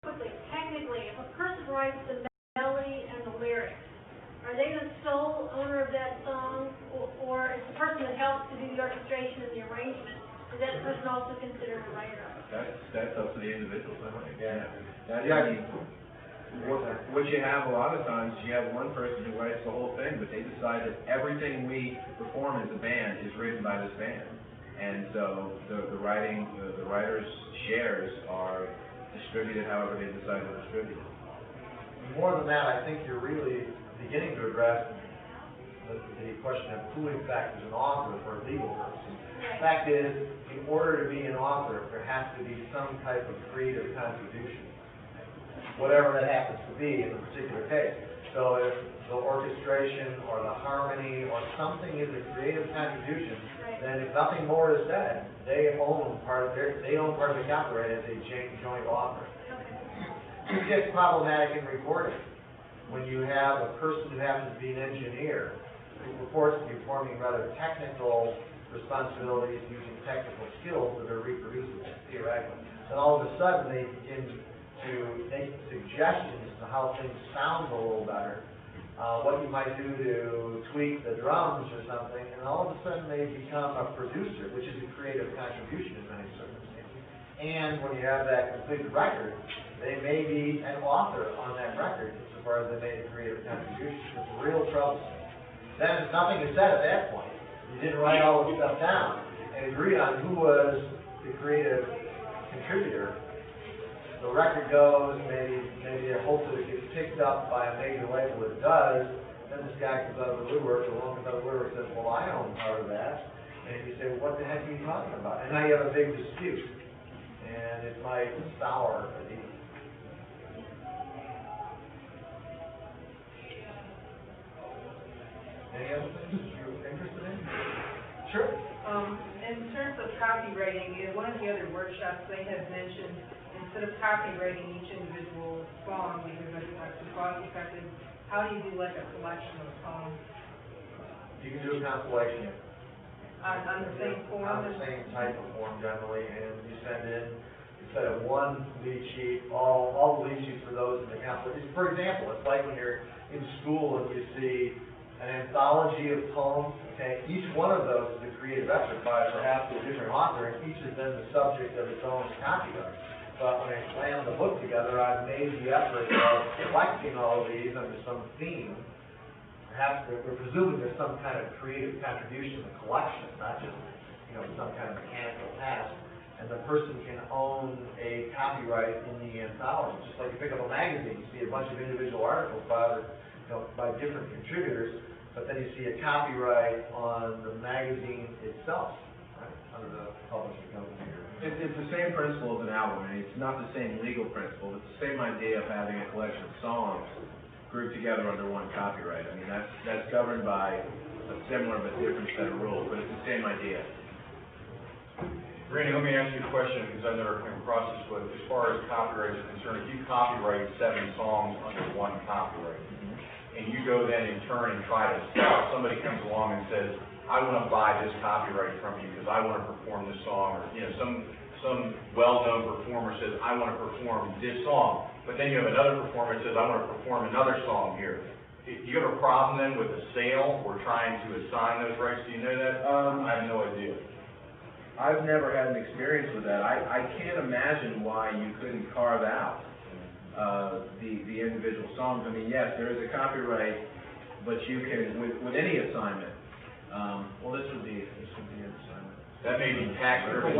quickly, technically, if a person writes the melody and the lyrics, are they the sole owner of that song, or is the person that helps to do the orchestration and the arrangement, is that person also considered a writer? That's up to the individual. Yeah. I mean, what you have a lot of times, you have one person who writes the whole thing, but they decide that everything we perform as a band is written by this band. And so the writer's shares are distributed however they decide to distribute it. More than that, I think you're really beginning to address the question of who in fact is an author for legal purposes. The fact is, in order to be an author, there has to be some type of creative contribution, whatever that happens to be in a particular case. So if the orchestration or the harmony or something is a creative contribution, then if nothing more is said, they own part of the copyright as a joint author. It gets problematic in recording when you have a person who happens to be an engineer who purports to be performing rather technical responsibilities using technical skills that are reproducible theoretically. Then all of a sudden they begin to make suggestions to how things sound a little better, what you might do to tweak the drums or something, and all of a sudden they become a producer, which is a creative contribution in many circumstances. And when you have that completed record, they may be an author on that record insofar as they made a creative contribution. It's real troublesome. Then nothing is said at that point. You didn't write all the stuff down and agreed on who was the creative contributor. The record goes, maybe they hope that it gets picked up by a major label. It does. Then this guy comes out of the woodwork, the woman comes out of the woodwork and says, well, I own part of that. And you say, well, what the heck are you talking about? And now you have a big dispute. And it might sour a deal. Any other things you're interested in? Sure. In terms of copywriting, in one of the other workshops, they had mentioned instead of copywriting each individual song, because that's actually cost effective, how do you do like a collection of songs? You can do a compilation. On the same form? On the same type of form generally, and you send in, instead of one lead sheet, all the lead sheets for those in the compilation. For example, it's like when you're in school and you see an anthology of poems, okay? Each one of those is a creative effort by perhaps a different author, and each is then the subject of its own copyright. But when I slam the book together, I've made the effort of collecting all of these under some theme. Perhaps we're presuming there's some kind of creative contribution to the collection, not just some kind of mechanical task. And the person can own a copyright in the anthology. Just like you pick up a magazine, you see a bunch of individual articles by different contributors, but then you see a copyright on the magazine itself, right, under the publishing company. It's the same principle as an album. I mean, it's not the same legal principle. It's the same idea of having a collection of songs grouped together under one copyright. I mean, that's governed by a similar but different set of rules, but it's the same idea. Randy, let me ask you a question, because I've never come across this, but as far as copyright is concerned, if you copyright 7 songs under one copyright, and you go then in turn and try to sell, somebody comes along and says, I want to buy this copyright from you because I want to perform this song, or some well-known performer says, I want to perform this song, but then you have another performer that says, I want to perform another song here. Do you have a problem then with a sale or trying to assign those rights? Do you know that? I have no idea. I've never had an experience with that. I can't imagine why you couldn't carve out the individual songs. I mean, yes, there is a copyright, but you can, with any assignment, well, this would be an assignment. That may be tax driven.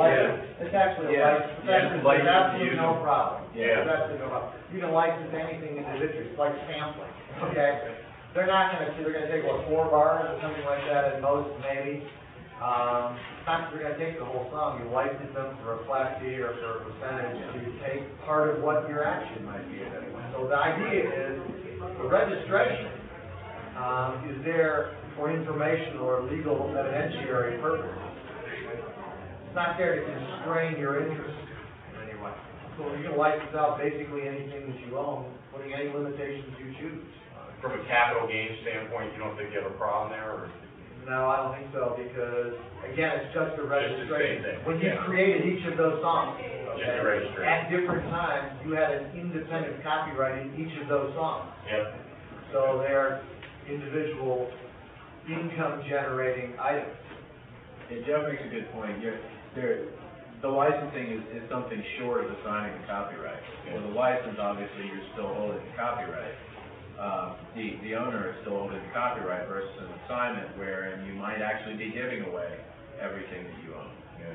It's actually a license. There's absolutely no problem. Yeah. There's absolutely no problem. You can license anything individually. It's like sampling. Okay. They're going to take 4 bars or something like that at most, maybe. Sometimes they're going to take the whole song. You license them for a flat fee or for a percentage. So you take part of what your action might be at anyway. So the idea is the registration is there for informational or legal evidentiary purposes. It's not there to constrain your interest in any way. So you can license out basically anything that you own, putting any limitations you choose. From a capital gains standpoint, you don't think you have a problem there? Or? No, I don't think so, because, again, it's just a Just the same registration. thing. When you Yeah. created each of those songs, Just okay, the registration. at different times, you had an independent copyright in each of those songs. Yep. So they're individual income-generating items. Yeah, Jeff makes a good point. The licensing is something short of assigning the copyright. With a license, obviously, you're still holding the copyright. The owner is still holding the copyright versus an assignment wherein you might actually be giving away everything that you own. Yeah.